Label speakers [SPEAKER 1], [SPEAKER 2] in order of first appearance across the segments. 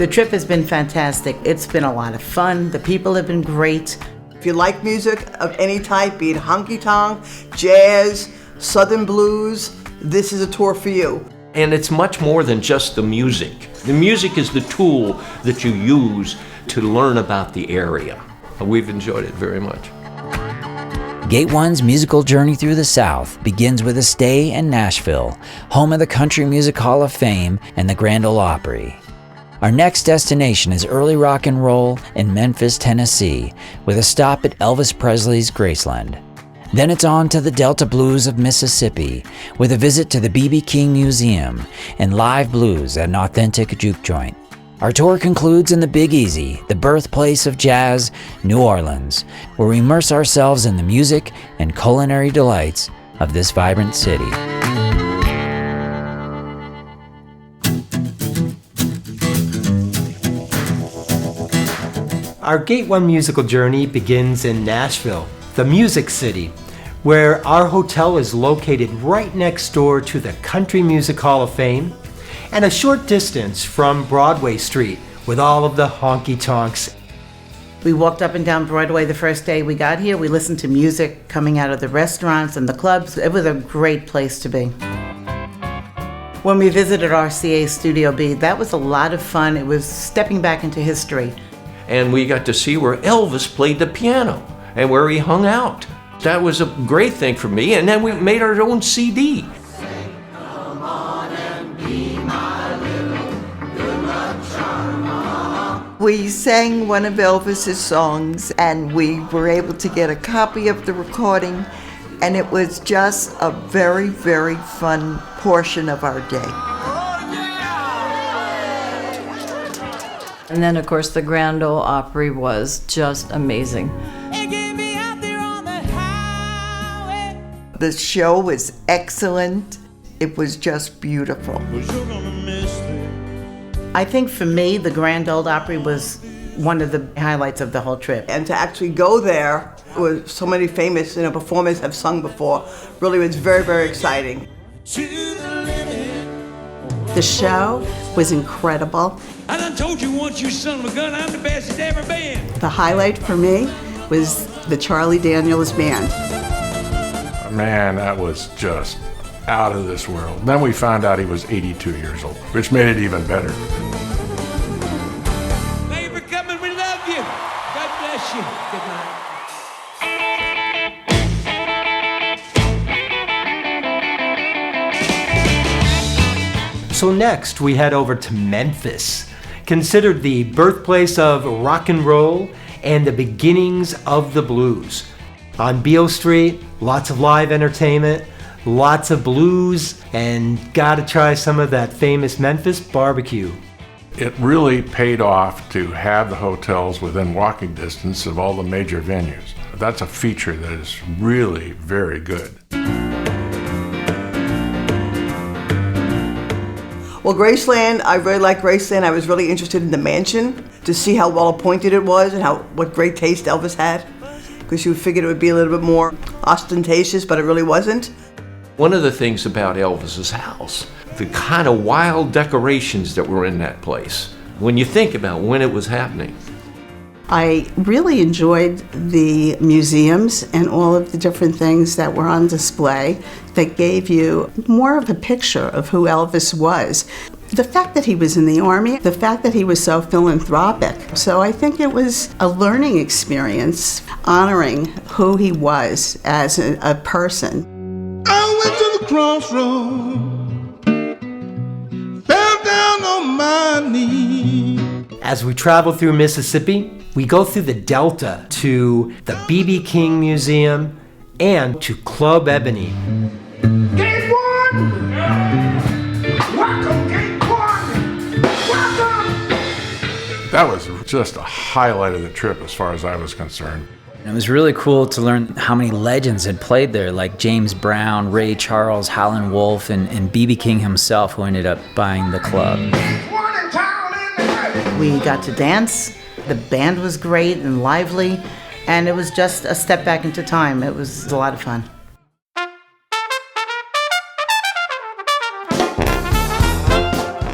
[SPEAKER 1] The trip has been fantastic. It's been a lot of fun. The people have been great.
[SPEAKER 2] If you like music of any type, be it honky-tonk, jazz, southern blues, this is a tour for you.
[SPEAKER 3] And it's much more than just the music. The music is the tool that you use to learn about the area. We've enjoyed it very much.
[SPEAKER 4] Gate One's musical journey through the South begins with a stay in Nashville, home of the Country Music Hall of Fame and the Grand Ole Opry. Our next destination is early rock and roll in Memphis, Tennessee, with a stop at Elvis Presley's Graceland. Then it's on to the Delta Blues of Mississippi, with a visit to the B.B. King Museum and live blues at an authentic juke joint. Our tour concludes in the Big Easy, the birthplace of jazz, New Orleans, where we immerse ourselves in the music and culinary delights of this vibrant city.
[SPEAKER 5] Our Gate One musical journey begins in Nashville, the Music City, where our hotel is located right next door to the Country Music Hall of Fame and a short distance from Broadway Street with all of the honky-tonks.
[SPEAKER 1] We walked up and down Broadway the first day we got here. We listened to music coming out of the restaurants and the clubs. It was a great place to be. When we visited RCA Studio B, that was a lot of fun. It was stepping back into history.
[SPEAKER 3] And we got to see where Elvis played the piano and where he hung out. That was a great thing for me. And then we made our own CD.
[SPEAKER 6] We sang one of Elvis's songs, and we were able to get a copy of the recording, and it was just a very, very fun portion of our day.
[SPEAKER 7] And then, of course, the Grand Ole Opry was just amazing.
[SPEAKER 6] The show was excellent. It was just beautiful.
[SPEAKER 1] I think for me, the Grand Ole Opry was one of the highlights of the whole trip.
[SPEAKER 2] And to actually go there, where so many famous performers have sung before, really was very, very exciting.
[SPEAKER 8] The show was incredible.
[SPEAKER 9] I done told you once, you son of a gun, I'm the best it's ever been.
[SPEAKER 8] The highlight for me was the Charlie Daniels Band.
[SPEAKER 10] Man, that was just out of this world. Then we found out he was 82 years old, which made it even better.
[SPEAKER 9] Thank you for coming. We love you. God bless you. Good night.
[SPEAKER 5] So next, we head over to Memphis, considered the birthplace of rock and roll and the beginnings of the blues. On Beale Street, lots of live entertainment, lots of blues, and gotta try some of that famous Memphis barbecue.
[SPEAKER 10] It really paid off to have the hotels within walking distance of all the major venues. That's a feature that is really very good.
[SPEAKER 2] Well, Graceland, I really like Graceland. I was really interested in the mansion to see how well appointed it was and what great taste Elvis had. Because you figured it would be a little bit more ostentatious, but it really wasn't.
[SPEAKER 3] One of the things about Elvis's house, the kind of wild decorations that were in that place, when you think about when it was happening.
[SPEAKER 8] I really enjoyed the museums and all of the different things that were on display that gave you more of a picture of who Elvis was. The fact that he was in the Army, the fact that he was so philanthropic. So I think it was a learning experience, honoring who he was as a person.
[SPEAKER 11] I went to the crossroads, fell down on my knees.
[SPEAKER 5] As we travel through Mississippi, we go through the Delta to the B.B. King Museum and to Club Ebony.
[SPEAKER 11] Gate One! Welcome, Gate One! Welcome!
[SPEAKER 10] That was just a highlight of the trip as far as I was concerned.
[SPEAKER 4] And it was really cool to learn how many legends had played there, like James Brown, Ray Charles, Howlin' Wolf, and B.B. King himself, who ended up buying the club.
[SPEAKER 1] We got to dance. The band was great and lively, and it was just a step back into time. It was a lot of fun.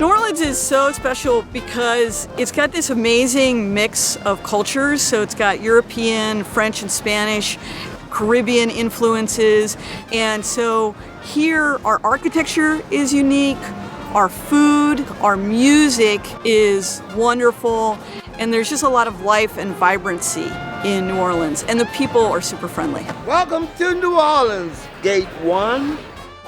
[SPEAKER 12] New Orleans is so special because it's got this amazing mix of cultures. So it's got European, French and Spanish, Caribbean influences. And so here our architecture is unique, our food, our music is wonderful, and there's just a lot of life and vibrancy in New Orleans, and the people are super friendly.
[SPEAKER 13] Welcome to New Orleans, Gate 1.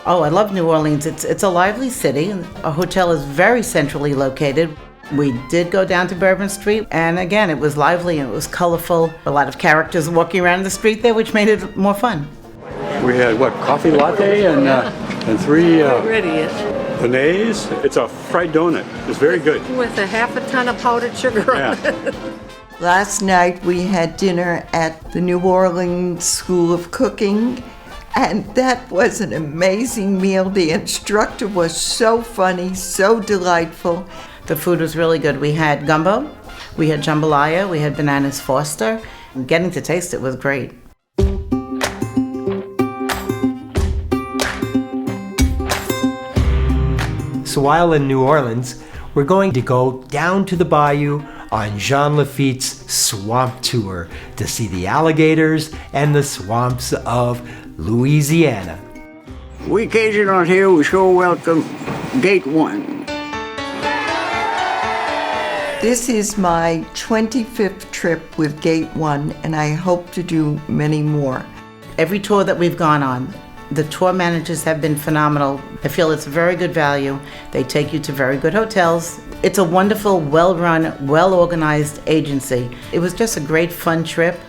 [SPEAKER 1] Oh, I love New Orleans. It's a lively city. Our hotel is very centrally located. We did go down to Bourbon Street, and again, it was lively and it was colorful. A lot of characters walking around the street there, which made it more fun.
[SPEAKER 14] We had, coffee latte and 3 beignets. It's a fried donut. It's very good.
[SPEAKER 15] With a half a ton of powdered sugar on it.
[SPEAKER 6] Last night we had dinner at the New Orleans School of Cooking, and that was an amazing meal. The instructor was so funny, so delightful.
[SPEAKER 1] The food was really good. We had gumbo, we had jambalaya, we had bananas Foster. Getting to taste it was great.
[SPEAKER 5] So while in New Orleans, we're going to go down to the bayou on Jean Lafitte's swamp tour to see the alligators and the swamps of Louisiana.
[SPEAKER 13] We Cajun out here, we sure welcome Gate 1.
[SPEAKER 6] This is my 25th trip with Gate 1, and I hope to do many more.
[SPEAKER 1] Every tour that we've gone on, the tour managers have been phenomenal. I feel it's very good value. They take you to very good hotels. It's a wonderful, well-run, well-organized agency. It was just a great, fun trip.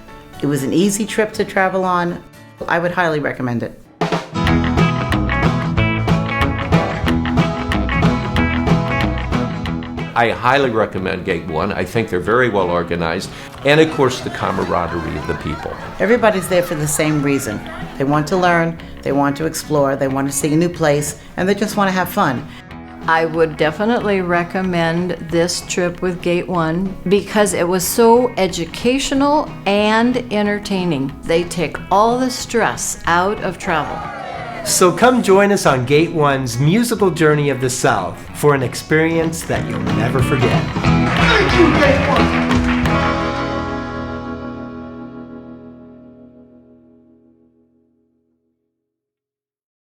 [SPEAKER 1] It was an easy trip to travel on. I would highly recommend it.
[SPEAKER 3] I highly recommend Gate 1. I think they're very well organized. And of course, the camaraderie of the people.
[SPEAKER 1] Everybody's there for the same reason. They want to learn, they want to explore, they want to see a new place, and they just want to have fun.
[SPEAKER 7] I would definitely recommend this trip with Gate 1 because it was so educational and entertaining. They take all the stress out of travel.
[SPEAKER 5] So come join us on Gate 1's musical journey of the South for an experience that you'll never forget.
[SPEAKER 11] Thank you, Gate 1.